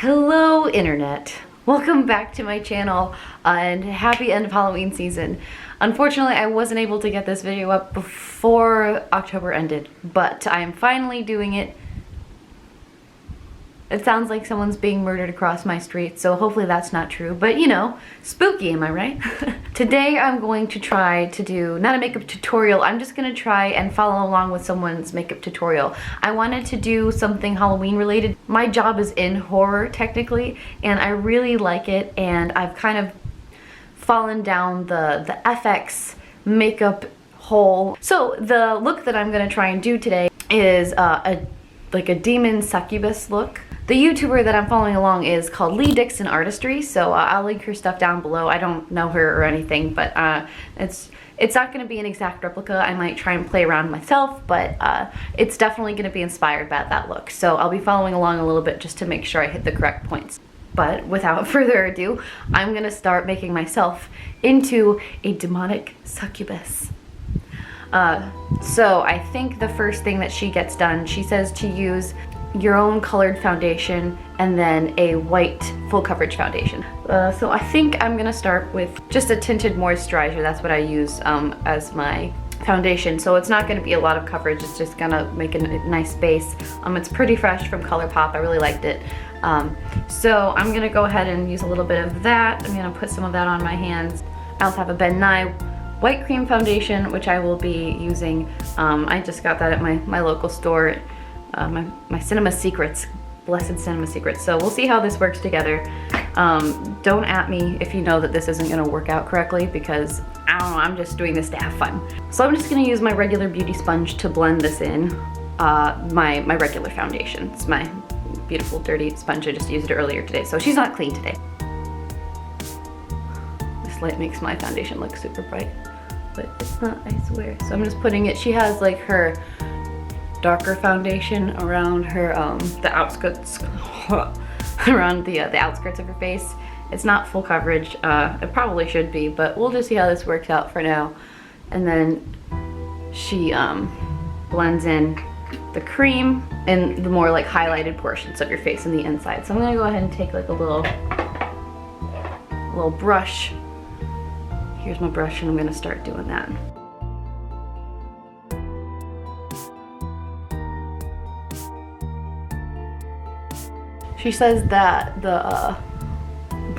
Hello internet, welcome back to my channel and happy end of Halloween season. Unfortunately, I wasn't able to get this video up before October ended, but I am finally doing it. It sounds like someone's being murdered across my street, so hopefully that's not true, but you know, spooky, am I right? Today I'm going to try to do, not a makeup tutorial, I'm just gonna try and follow along with someone's makeup tutorial. I wanted to do something Halloween related. My job is in horror technically, and I really like it, and I've kind of fallen down the FX makeup hole. So the look that I'm gonna try and do today is like a demon succubus look. The YouTuber that I'm following along is called Leigh Dickson Artistry, so I'll link her stuff down below. I don't know her or anything, but it's not going to be an exact replica. I might try and play around myself, but it's definitely going to be inspired by that look. So I'll be following along a little bit just to make sure I hit the correct points. But without further ado, I'm going to start making myself into a demonic succubus. So I think the first thing that she gets done, she says to use your own colored foundation and then a white full coverage foundation. So I think I'm gonna start with just a tinted moisturizer. That's what I use as my foundation. So it's not gonna be a lot of coverage. It's just gonna make a nice base. It's pretty fresh from ColourPop. I really liked it. So I'm gonna go ahead and use a little bit of that. I'm gonna put some of that on my hands. I also have a Ben Nye white cream foundation, which I will be using. I just got that at my local store. My Cinema Secrets, Blessed Cinema Secrets. So we'll see how this works together. Don't at me if you know that this isn't gonna work out correctly, because I don't know, I'm just doing this to have fun. So I'm just gonna use my regular beauty sponge to blend this in, my regular foundation. It's my beautiful dirty sponge. I just used it earlier today, so she's not clean today. This light makes my foundation look super bright, but it's not, I swear. So I'm just putting it, she has like her darker foundation around her the outskirts around the outskirts of her face. It's not full coverage. It probably should be, but we'll just see how this works out for now. And then she blends in the cream in the more like highlighted portions of your face and the inside. So I'm gonna go ahead and take like a little brush. Here's my brush, and I'm gonna start doing that. She says that the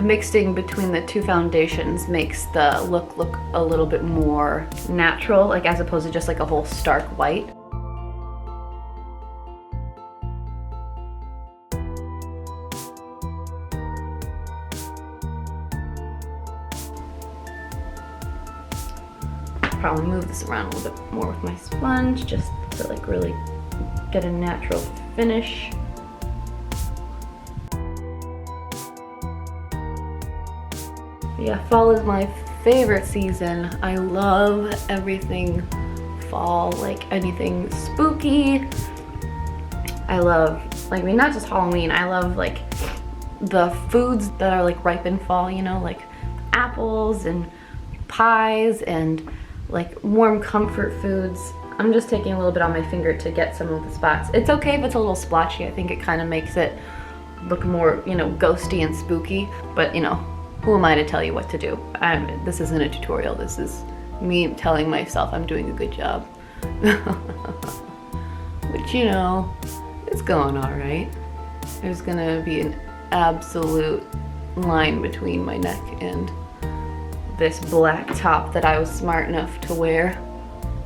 mixing between the two foundations makes the look a little bit more natural, like as opposed to just like a whole stark white. Probably move this around a little bit more with my sponge just to like really get a natural finish. Yeah, fall is my favorite season. I love everything fall, like anything spooky. I love, like, I mean, not just Halloween, I love like the foods that are like ripe in fall, you know, like apples and pies and like warm comfort foods. I'm just taking a little bit on my finger to get some of the spots. It's okay if it's a little splotchy. I think it kind of makes it look more, you know, ghosty and spooky, but you know, who am I to tell you what to do? This isn't a tutorial. This is me telling myself I'm doing a good job. But you know, it's going all right. There's gonna be an absolute line between my neck and this black top that I was smart enough to wear,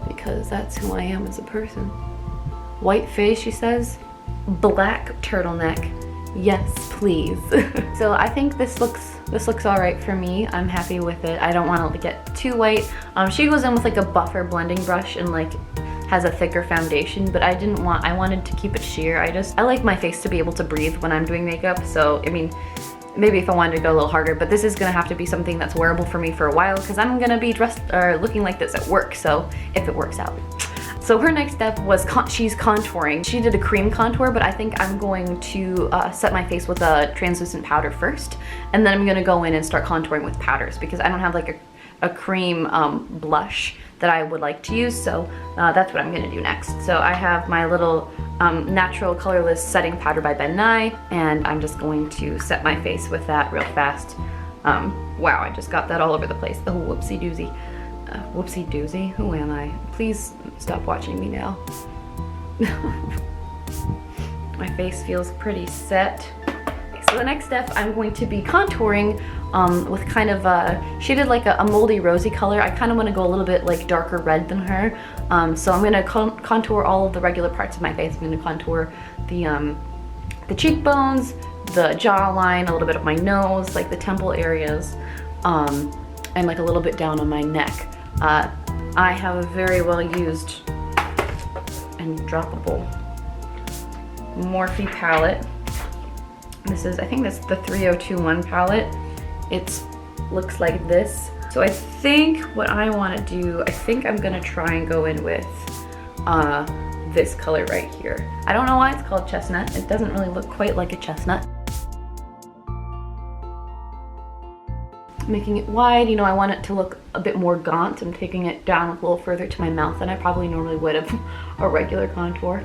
because that's who I am as a person. White face, she says. Black turtleneck. Yes, please. So I think this looks all right for me. I'm happy with it. I don't want to get too white. She goes in with like a buffer blending brush and like has a thicker foundation, but I wanted to keep it sheer. I like my face to be able to breathe when I'm doing makeup. So, I mean, maybe if I wanted to go a little harder, but this is gonna have to be something that's wearable for me for a while, because I'm gonna be dressed or looking like this at work, so if it works out. So her next step was she's contouring. She did a cream contour, but I think I'm going to set my face with a translucent powder first, and then I'm gonna go in and start contouring with powders, because I don't have like a cream blush that I would like to use, so that's what I'm gonna do next. So I have my little natural colorless setting powder by Ben Nye, and I'm just going to set my face with that real fast. Wow, I just got that all over the place. Oh, whoopsie doozy. Whoopsie doozy, who am I? Please stop watching me now. My face feels pretty set. So the next step, I'm going to be contouring with kind of shaded like a moldy rosy color. I kind of want to go a little bit like darker red than her. So I'm going to contour all of the regular parts of my face. I'm going to contour the cheekbones, the jawline, a little bit of my nose, like the temple areas, and like a little bit down on my neck. I have a very well used and droppable Morphe palette. This is, I think that's the 3021 palette. It looks like this. So I think what I want to do, I think I'm gonna try and go in with this color right here. I don't know why it's called chestnut. It doesn't really look quite like a chestnut. Making it wide, you know, I want it to look a bit more gaunt. I'm taking it down a little further to my mouth than I probably normally would of a regular contour.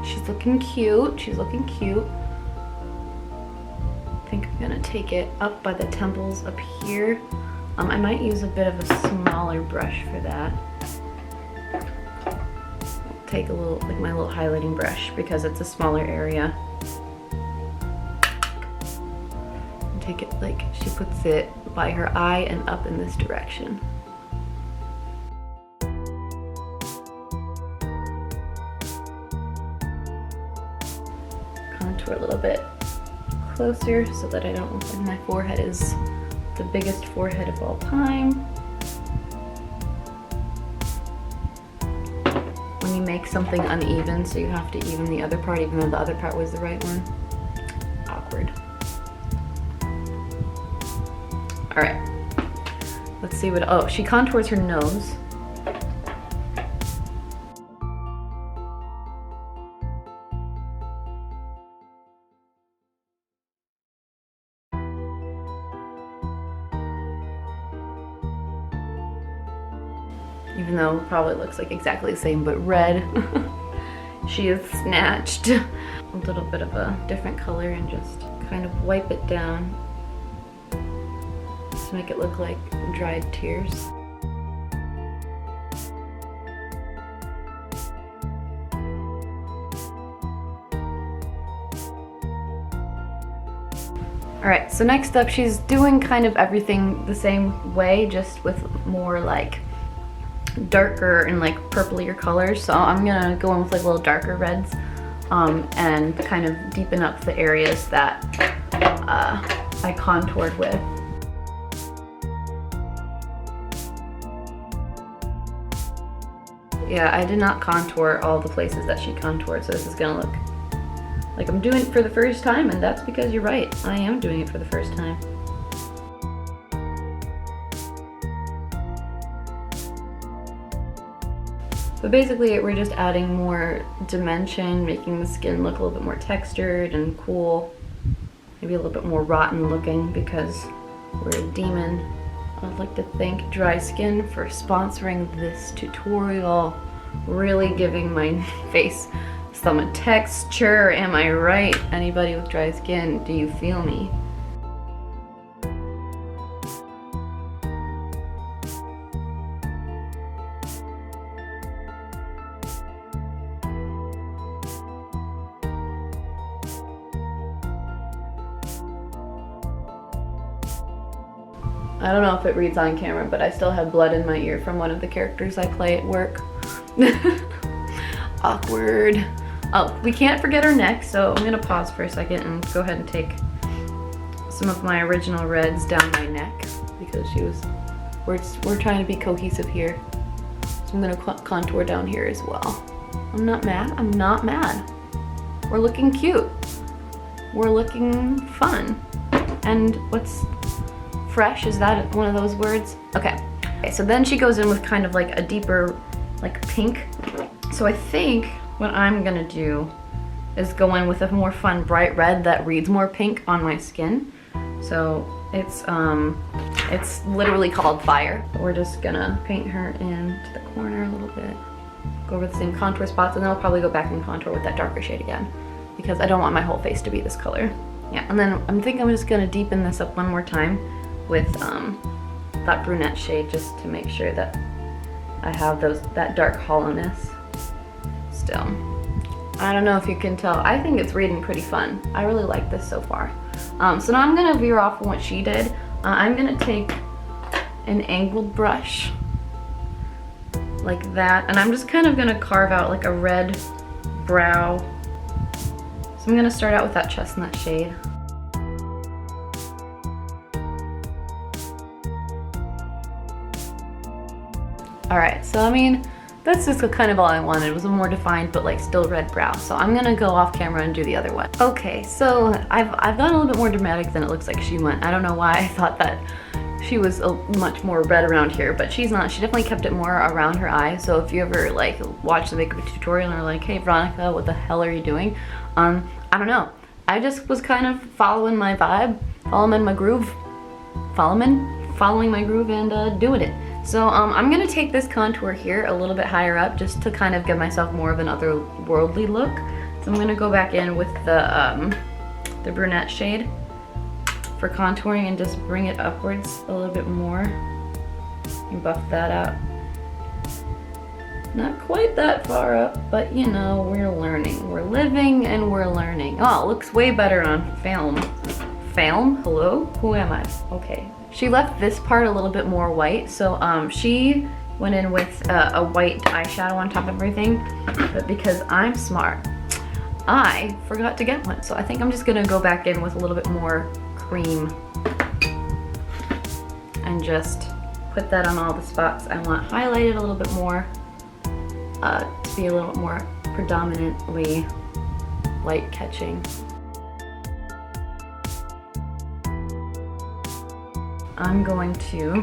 She's looking cute. She's looking cute. I think I'm gonna take it up by the temples up here. I might use a bit of a smaller brush for that. Take a little, like my little highlighting brush, because it's a smaller area. And take it like she puts it by her eye and up in this direction. Contour a little bit closer so that I don't look like my forehead is the biggest forehead of all time. When you make something uneven, so you have to even the other part even though the other part was the right one. Awkward. Alright. Let's see what, oh, she contours her nose. Even though it probably looks like exactly the same but red. She is snatched a little bit of a different color and just kind of wipe it down to make it look like dried tears. Alright, so next up she's doing kind of everything the same way, just with more like darker and like purplier colors. So I'm gonna go in with like little darker reds and kind of deepen up the areas that I contoured with. Yeah, I did not contour all the places that she contoured, so this is gonna look like I'm doing it for the first time, and that's because you're right, I am doing it for the first time. But basically we're just adding more dimension, making the skin look a little bit more textured and cool. Maybe a little bit more rotten looking because we're a demon. I'd like to thank Dry Skin for sponsoring this tutorial. Really giving my face some texture, am I right? Anybody with dry skin, do you feel me? I don't know if it reads on camera, but I still have blood in my ear from one of the characters I play at work. Awkward. Oh, we can't forget her neck, so I'm gonna pause for a second and go ahead and take some of my original reds down my neck because we're trying to be cohesive here. So I'm gonna contour down here as well. I'm not mad, I'm not mad. We're looking cute. We're looking fun. And what's fresh, is that one of those words? Okay, so then she goes in with kind of like a deeper like pink. So I think what I'm gonna do is go in with a more fun bright red that reads more pink on my skin. So it's literally called Fire. We're just gonna paint her into the corner a little bit. Go over the same contour spots, and then I'll probably go back and contour with that darker shade again because I don't want my whole face to be this color. Yeah, and then I'm just gonna deepen this up one more time with that brunette shade just to make sure that I have that dark hollowness still. I don't know if you can tell. I think it's reading pretty fun. I really like this so far. So now I'm gonna veer off from what she did. I'm gonna take an angled brush like that, and I'm just kind of gonna carve out like a red brow. So I'm gonna start out with that chestnut shade. All right, so I mean, that's just kind of all I wanted. It was a more defined, but like still red brow. So I'm gonna go off camera and do the other one. Okay, so I've gone a little bit more dramatic than it looks like she went. I don't know why I thought that she was much more red around here, but she's not. She definitely kept it more around her eye. So if you ever like watch the makeup tutorial and are like, hey Veronica, what the hell are you doing? I don't know. I just was kind of following my vibe, following my groove, following my groove and doing it. So I'm gonna take this contour here a little bit higher up just to kind of give myself more of an otherworldly look. So I'm gonna go back in with the brunette shade for contouring and just bring it upwards a little bit more and buff that out. Not quite that far up, but you know, we're learning. We're living and we're learning. Oh, it looks way better on film. Film? Hello? Who am I? Okay. She left this part a little bit more white, so she went in with a white eyeshadow on top of everything, but because I'm smart, I forgot to get one. So I think I'm just gonna go back in with a little bit more cream and just put that on all the spots I want highlighted a little bit more to be a little bit more predominantly light catching. I'm going to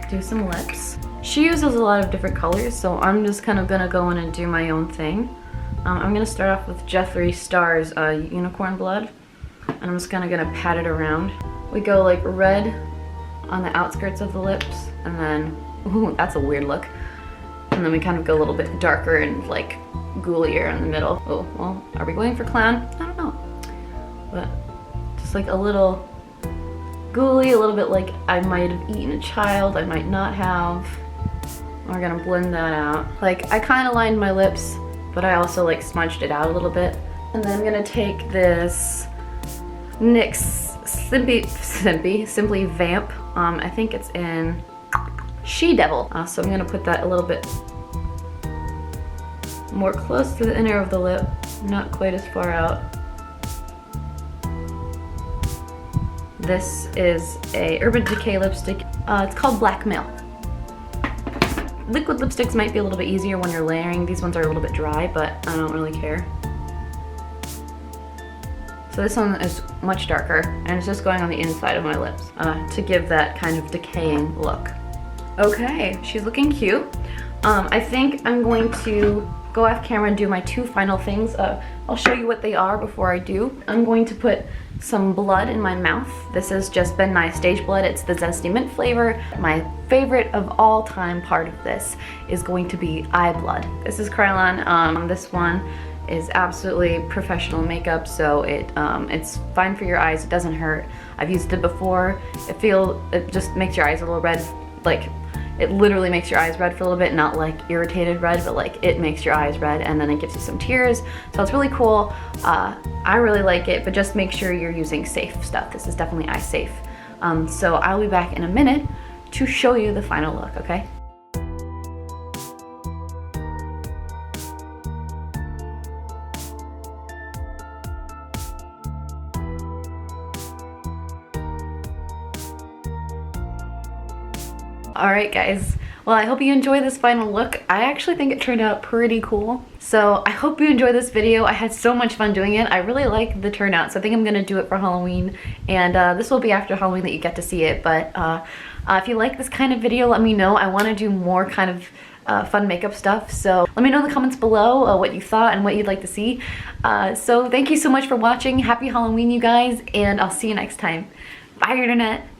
do some lips. She uses a lot of different colors, so I'm just kind of gonna go in and do my own thing. I'm gonna start off with Jeffree Star's Unicorn Blood, and I'm just gonna pat it around. We go like red on the outskirts of the lips, and then, ooh, that's a weird look. And then we kind of go a little bit darker and like ghoulier in the middle. Oh, well, are we going for clown? I don't know. But just like a little ghouly, a little bit like I might have eaten a child, I might not have. We're gonna blend that out. Like I kind of lined my lips, but I also like smudged it out a little bit. And then I'm gonna take this NYX Simply Vamp. I think it's in She Devil. So I'm gonna put that a little bit more close to the inner of the lip, not quite as far out. This is a Urban Decay lipstick. It's called Blackmail. Liquid lipsticks might be a little bit easier when you're layering. These ones are a little bit dry, but I don't really care. So this one is much darker, and it's just going on the inside of my lips to give that kind of decaying look. Okay, she's looking cute. I think I'm going to go off camera and do my two final things. I'll show you what they are before I do. I'm going to put some blood in my mouth. This is just Ben Nye Stage Blood. It's the zesty mint flavor. My favorite of all time part of this is going to be eye blood. This is Krylon. This one is absolutely professional makeup, so it's fine for your eyes. It doesn't hurt. I've used it before. It just makes your eyes a little red. Like, it literally makes your eyes red for a little bit, not like irritated red, but like it makes your eyes red, and then it gives you some tears. So it's really cool. I really like it, but just make sure you're using safe stuff. This is definitely eye safe. So I'll be back in a minute to show you the final look, okay? Alright guys, well I hope you enjoy this final look. I actually think it turned out pretty cool. So I hope you enjoy this video. I had so much fun doing it. I really like the turnout, so I think I'm gonna do it for Halloween. And this will be after Halloween that you get to see it. But if you like this kind of video, let me know. I wanna do more kind of fun makeup stuff. So let me know in the comments below what you thought and what you'd like to see. So thank you so much for watching. Happy Halloween, you guys, and I'll see you next time. Bye, internet.